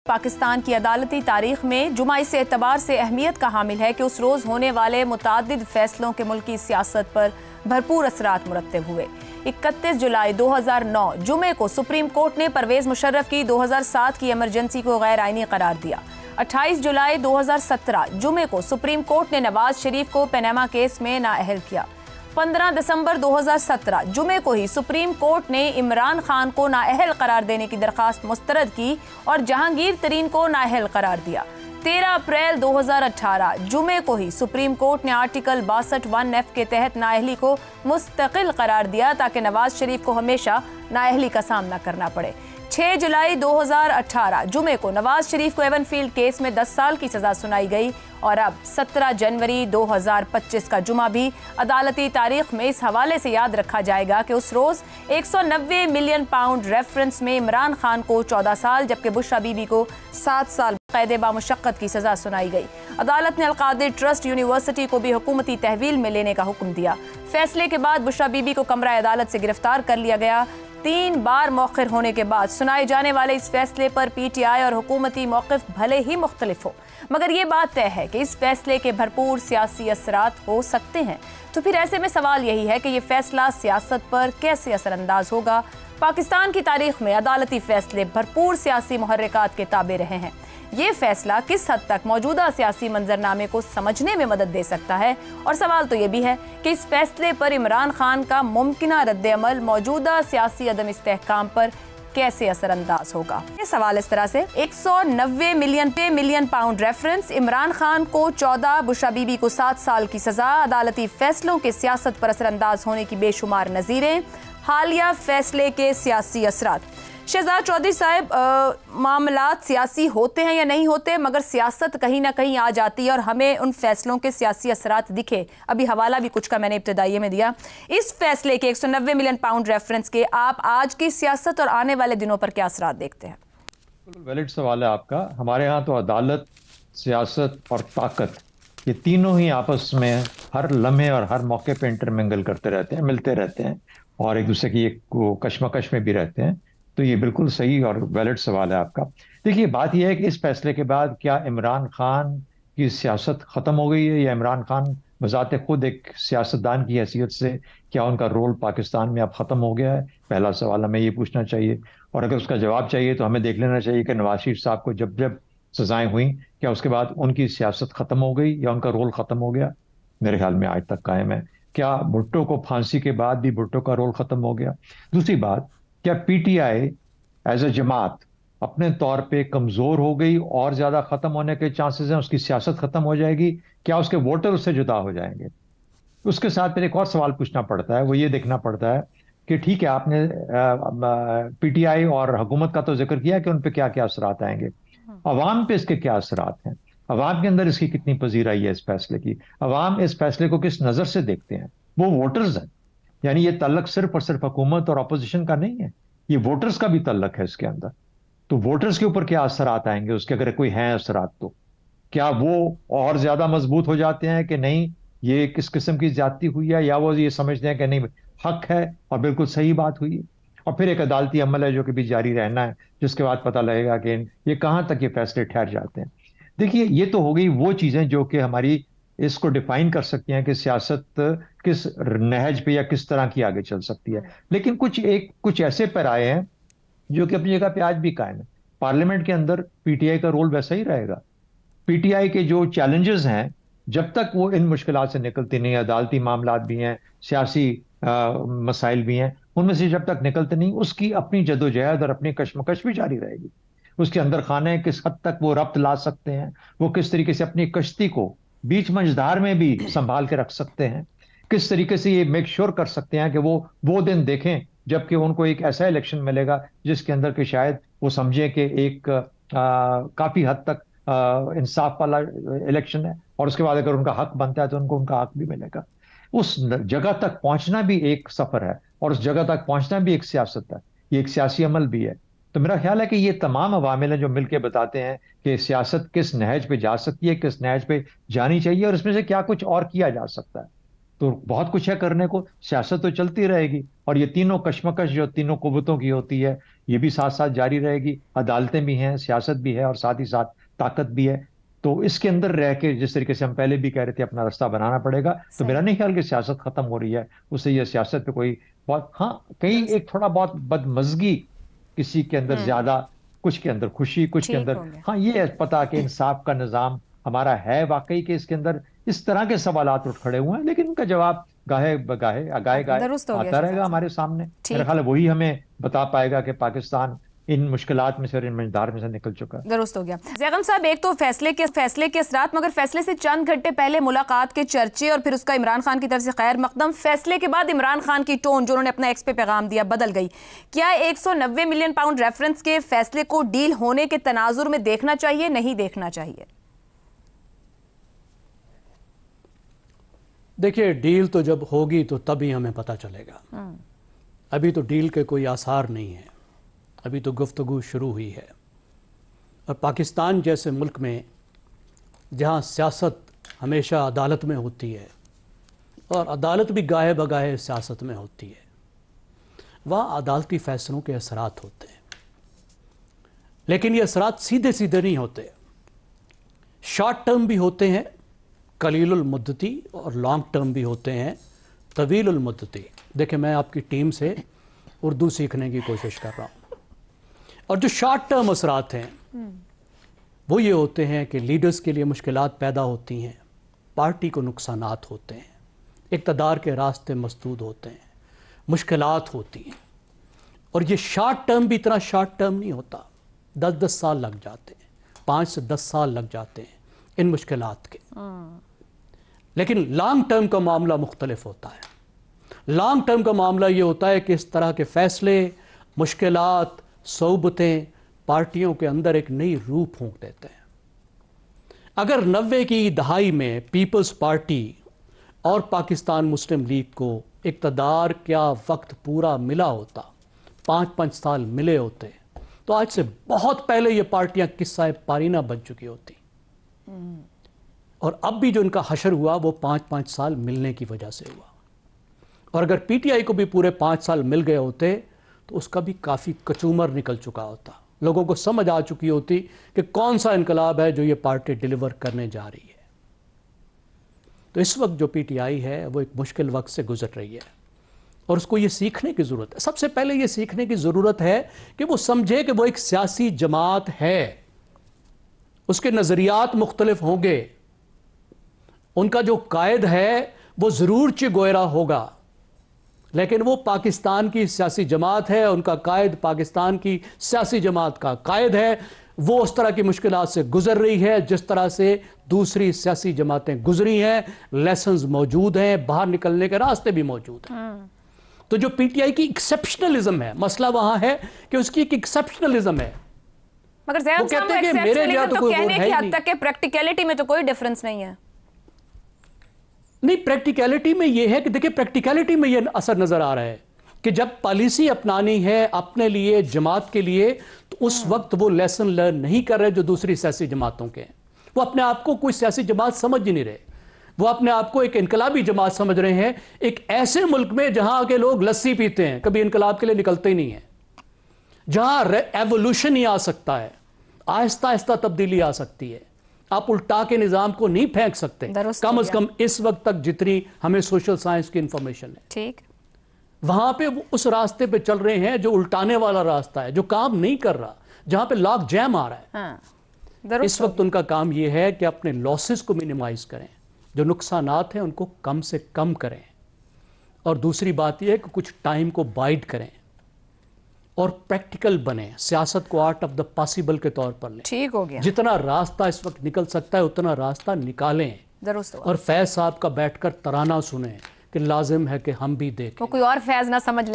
पाकिस्तान की अदालती तारीख में जुमा इस एतबार से अहमियत का हामिल है कि उस रोज़ होने वाले मुताद्दिद फैसलों के मुल्की सियासत पर भरपूर असरात मुरत्तब हुए। 31 जुलाई 2009 जुमे को सुप्रीम कोर्ट ने परवेज़ मुशर्रफ की 2007 की इमरजेंसी को गैर आइनी करार दिया। 28 जुलाई 2017 जुमे को सुप्रीम कोर्ट ने नवाज शरीफ को पनामा केस में नाअहल किया। 15 दिसंबर 2017 जुमे को ही सुप्रीम कोर्ट ने इमरान खान को नाअहल करार देने की दरख्वास्त मुस्तरद की और जहांगीर तरीन को नाअहल करार दिया। 13 अप्रैल 2018 जुमे को ही सुप्रीम कोर्ट ने आर्टिकल 62(1)(f) के तहत नाअहली को मुस्तकिल करार दिया ताकि नवाज शरीफ को हमेशा नाअहली का सामना करना पड़े। 6 जुलाई 2018 जुमे को नवाज शरीफ को एवनफील्ड केस में 10 साल की सजा सुनाई गई और अब 17 जनवरी 2025 का जुमा भी अदालती तारीख में इस हवाले से याद रखा जाएगा कि उस रोज़ 190 मिलियन पाउंड रेफरेंस में इमरान खान को 14 साल जबकि बुशरा बीबी को 7 साल कैद बामुशक्कत की सजा सुनाई गई। अदालत ने अलकादिर ट्रस्ट यूनिवर्सिटी को भी हुकूमती तहवील में लेने का हुक्म दिया। फैसले के बाद बुशरा बीबी को कमरा अदालत से गिरफ्तार कर लिया गया। 3 बार मौखिर होने के बाद सुनाए जाने वाले इस फैसले पर पीटीआई और हुकूमती मौक़िफ़ भले ही मुख्तलिफ हो, मगर ये बात तय है कि इस फैसले के भरपूर सियासी असरात हो सकते हैं। तो फिर ऐसे में सवाल यही है कि ये फैसला सियासत पर कैसे असरअंदाज होगा। पाकिस्तान की तारीख में अदालती फैसले भरपूर सियासी मुहर्रिकात के ताबे रहे हैं। ये फैसला किस हद तक मौजूदा सियासी मंजरनामे को समझने में मदद दे सकता है, और सवाल तो ये भी है कि इस फैसले पर इमरान खान का मुमकिना रद्द-ए-अमल मौजूदा सियासी अदम इस्तेहकाम पर कैसे असरअंदाज होगा। ये सवाल इस तरह से 190 million pound reference, Imran Khan को 14, बुशरा बीबी को 7 साल की सजा, अदालती फैसलों के सियासत पर असरअंदाज होने की बेशुमार नज़ीरें, हालिया फैसले के सियासी असरात। शहजाद चौधरी साहब, मामलात सियासी होते हैं या नहीं होते, मगर सियासत कहीं ना कहीं आ जाती है और हमें उन फैसलों के सियासी असरात दिखे। अभी हवाला भी कुछ का मैंने इब्तिदाइये में दिया। इस फैसले के 190 मिलियन पाउंड रेफरेंस के आप आज की सियासत और आने वाले दिनों पर क्या असरात देखते हैं? वैलिड सवाल है आपका। हमारे यहाँ तो अदालत, सियासत और ताकत, ये तीनों ही आपस में हर लम्हे और हर मौके पर इंटरमिंगल करते रहते हैं, मिलते रहते हैं और एक दूसरे की एक कशमकश में भी रहते हैं। तो ये बिल्कुल सही और वैलिड सवाल है आपका। देखिए, बात यह है कि इस फैसले के बाद क्या इमरान खान की सियासत ख़त्म हो गई है या इमरान खान बज़ाते खुद एक सियासतदान की हैसियत से क्या उनका रोल पाकिस्तान में अब ख़त्म हो गया है? पहला सवाल हमें ये पूछना चाहिए। और अगर उसका जवाब चाहिए तो हमें देख लेना चाहिए कि नवाज शरीफ साहब को जब जब सज़ाएँ हुई, क्या उसके बाद उनकी सियासत ख़त्म हो गई या उनका रोल ख़त्म हो गया? मेरे ख्याल में आज तक कायम है। क्या भुट्टो को फांसी के बाद भी भुट्टो का रोल ख़त्म हो गया? दूसरी बात, क्या पीटीआई एज ए जमात अपने तौर पे कमज़ोर हो गई और ज़्यादा ख़त्म होने के चांसेस हैं? उसकी सियासत ख़त्म हो जाएगी? क्या उसके वोटर उससे जुदा हो जाएंगे? उसके साथ फिर एक और सवाल पूछना पड़ता है, वो ये देखना पड़ता है कि ठीक है, आपने पीटीआई और हुकूमत का तो जिक्र किया कि उन पे क्या क्या असरात आएंगे, अवाम पे इसके क्या असरात हैं, अवाम के अंदर इसकी कितनी पजीराई है इस फैसले की, अवाम इस फैसले को किस नज़र से देखते हैं? वो वोटर्स हैं, यानी ये तल्लक सिर्फ और सिर्फ हुकूमत और अपोजिशन का नहीं है, ये वोटर्स का भी तल्लक है इसके अंदर। तो वोटर्स के ऊपर क्या असरात आएंगे उसके, अगर कोई हैं असरात, तो क्या वो और ज्यादा मजबूत हो जाते हैं कि नहीं ये किस किस्म की ज्यादती हुई है, या वो ये समझते हैं कि नहीं हक है और बिल्कुल सही बात हुई है? और फिर एक अदालती अमल है जो कि भी जारी रहना है, जिसके बाद पता लगेगा कि ये कहाँ तक ये फैसले ठहर जाते हैं। देखिए, ये तो हो गई वो चीजें जो कि हमारी इसको डिफाइन कर सकती हैं कि सियासत किस नहज पे या किस तरह की आगे चल सकती है। लेकिन कुछ ऐसे पैराए हैं जो कि अपनी जगह पे आज भी कायम है। पार्लियामेंट के अंदर पीटीआई का रोल वैसा ही रहेगा। पीटीआई के जो चैलेंजेस हैं, जब तक वो इन मुश्किलात से निकलती नहीं, अदालती मामलात भी हैं, सियासी मसाइल भी हैं, उनमें से जब तक निकलते नहीं, उसकी अपनी जदोजहद और अपनी कशमकश भी जारी रहेगी। उसके अंदर खाने किस हद तक वो रब्त ला सकते हैं, वो किस तरीके से अपनी कश्ती को बीच मंझधार में भी संभाल के रख सकते हैं, किस तरीके से ये मेक श्योर कर सकते हैं कि वो दिन देखें जबकि उनको एक ऐसा इलेक्शन मिलेगा जिसके अंदर कि शायद वो समझें कि एक काफी हद तक इंसाफ वाला इलेक्शन है, और उसके बाद अगर उनका हक बनता है तो उनको उनका हक भी मिलेगा। उस जगह तक पहुंचना भी एक सफर है और उस जगह तक पहुंचना भी एक सियासत है, ये एक सियासी अमल भी है। तो मेरा ख्याल है कि ये तमाम अवामिल हैं जो मिलकर बताते हैं कि सियासत किस नहज पे जा सकती है, किस नहज पे जानी चाहिए, और इसमें से क्या कुछ और किया जा सकता है। तो बहुत कुछ है करने को, सियासत तो चलती रहेगी, और ये तीनों कशमकश जो तीनों कुव्वतों की होती है, یہ بھی ساتھ ساتھ جاری رہے گی. عدالتیں بھی ہیں, سیاست بھی ہے, اور ساتھ ہی ساتھ طاقت بھی ہے. تو اس کے اندر رہ کے جس طریقے سے ہم پہلے بھی کہہ رہے تھے اپنا راستہ بنانا پڑے گا. تو میرا نہیں خیال کہ سیاست ختم ہو رہی ہے, اس سے یہ سیاست پہ کوئی بہت, ہاں کہیں ایک تھوڑا بہت بدمزگی کسی کے اندر زیادہ, کچھ کے اندر خوشی, کچھ کے اندر ہاں یہ پتا کہ انصاف کا نظام ہمارا ہے واقعی کہ اس کے اندر اس طرح کے سوالات اٹھ کھڑے ہوئے ہیں, لیکن ان کا جواب گاہے بگاہے آتا رہے گا ہمارے سامنے. میرا خیال ہے وہی ہمیں بتا پائے گا کہ پاکستان ان مشکلات میں سے اور ان مشدار میں سے نکل چکا. درست ہو گیا. زیغم صاحب, ایک تو فیصلے کے اثرات, مگر فیصلے سے چند گھنٹے پہلے ملاقات کے چرچے اور پھر اس کا عمران خان کی طرف سے خیر مقدم. فیصلے کے بعد عمران خان کی ٹون جو انہوں نے اپنا ایکس پہ پیغام دیا بدل گئی. کیا 190 ملین پاؤنڈ ریفرنس کے فیصلے کو ڈیل ہونے کے تناظر میں دیکھنا چاہیے, نہیں دیکھنا چاہیے؟ دیکھیے, ڈیل تو جب ہوگی تو تبھی ہمیں پتہ چلے گا. ابھی تو ڈیل کے کوئی آثار نہیں ہیں, ابھی تو گفتگو شروع ہوئی ہے. اور پاکستان جیسے ملک میں جہاں سیاست ہمیشہ عدالت میں ہوتی ہے اور عدالت بھی گاہے بگاہے سیاست میں ہوتی ہے, وہاں عدالتی فیصلوں کے اثرات ہوتے ہیں. لیکن یہ اثرات سیدھے سیدھے نہیں ہوتے, شارٹ ٹرم بھی ہوتے ہیں قلیل المدتی, اور لانگ ٹرم بھی ہوتے ہیں طویل المدتی. دیکھیں, میں آپ کی ٹیم سے اردو سیکھنے کی کوشش کر رہا ہوں, اور جو شارٹ ٹرم اثرات ہیں وہ یہ ہوتے ہیں کہ لیڈرز کے لیے مشکلات پیدا ہوتی ہیں, پارٹی کو نقصانات ہوتے ہیں, اقتدار کے راستے مسدود ہوتے ہیں, مشکلات ہوتی ہیں. اور یہ شارٹ ٹرم بھی اتنا شارٹ ٹرم نہیں ہوتا, 10 سال لگ جاتے ہیں, 5 سے 10 سال لگ جاتے ہیں ان مشکلات کے. لیکن لانگ ٹرم کا معاملہ مختلف ہوتا ہے. لانگ ٹرم کا معاملہ یہ ہوتا ہے کہ اس طرح کے فیصلے, مشکلات, صعوبتیں پارٹیوں کے اندر ایک نئی روح پھونک دیتے ہیں. اگر 90 کی دہائی میں پیپلز پارٹی اور پاکستان مسلم لیگ کو اقتدار کیا وقت پورا ملا ہوتا, 5 سال ملے ہوتے, تو آج سے بہت پہلے یہ پارٹیاں قصہ پارینہ بن چکی ہوتی. اور اب بھی جو ان کا حشر ہوا وہ 5 سال ملنے کی وجہ سے ہوا. اور اگر پی ٹی آئی کو بھی پورے 5 سال مل گئے ہوتے تو اس کا بھی کافی کچومر نکل چکا ہوتا, لوگوں کو سمجھ آ چکی ہوتی کہ کون سا انقلاب ہے جو یہ پارٹی ڈیلیور کرنے جا رہی ہے. تو اس وقت جو پی ٹی آئی ہے وہ ایک مشکل وقت سے گزر رہی ہے, اور اس کو یہ سیکھنے کی ضرورت ہے. سب سے پہلے یہ سیکھنے کی ضرورت ہے کہ وہ سمجھے کہ وہ ایک سیاسی جماعت ہے, اس کے نظریات مختلف ہوں گے, ان کا جو قائد ہے وہ ضرور چہ گوئرا ہوگا, لیکن وہ پاکستان کی سیاسی جماعت ہے, ان کا قائد پاکستان کی سیاسی جماعت کا قائد ہے. وہ اس طرح کی مشکلات سے گزر رہی ہے جس طرح سے دوسری سیاسی جماعتیں گزری ہیں. لیسنز موجود ہیں, باہر نکلنے کے راستے بھی موجود ہیں. تو جو پی ٹی آئی کی ایکسیپشنلزم ہے, مسئلہ وہاں ہے کہ اس کی ایک ایکسیپشنلزم ہے. مگر زیغم صاحب, ایکسیپشنلزم تو کہنے کی حد تک کہ پریکٹیکلٹی میں تو کوئی ڈیفرنس نہیں ہے. نہیں, پریکٹیکلٹی میں یہ ہے کہ دیکھیں, پریکٹیکلٹی میں یہ اثر نظر آ رہا ہے کہ جب پالیسی اپنانی ہے اپنے لیے, جماعت کے لیے, تو اس وقت وہ لیسن لرن نہیں کر رہے جو دوسری سیاسی جماعتوں کے ہیں. وہ اپنے آپ کو کوئی سیاسی جماعت سمجھ ہی نہیں رہے, وہ اپنے آپ کو ایک انقلابی جماعت سمجھ رہے ہیں, ایک ایسے ملک میں جہاں کے لوگ لسی پیتے ہیں, کبھی انقلاب کے لیے نکلتے ہی نہیں ہیں, جہاں ایوولوشن ہی آ سکتا ہے, آہستہ آہستہ تبدیلی آ سکتی ہے. آپ الٹا کے نظام کو نہیں پھینک سکتے, کم از کم اس وقت تک جتنی ہمیں سوشل سائنس کی انفارمیشن ہے. ٹھیک, وہاں پہ اس راستے پہ چل رہے ہیں جو الٹانے والا راستہ ہے, جو کام نہیں کر رہا, جہاں پہ لاک جیم آ رہا ہے. اس وقت ان کا کام یہ ہے کہ اپنے لاسز کو منیمائز کریں, جو نقصانات ہیں ان کو کم سے کم کریں, اور دوسری بات یہ ہے کہ کچھ ٹائم کو بائیڈ کریں اور پریکٹیکل بنیں, سیاست کو آرٹ آف دا پاسبل کے طور پر لیں. ٹھیک ہو گیا, جتنا راستہ اس وقت نکل سکتا ہے اتنا راستہ نکالیں. درست ہوا. اور فیض صاحب کا بیٹھ کر ترانہ سنیں کہ لازم ہے کہ ہم بھی دیکھیں. وہ کوئی اور فیض نہ سمجھ لیں.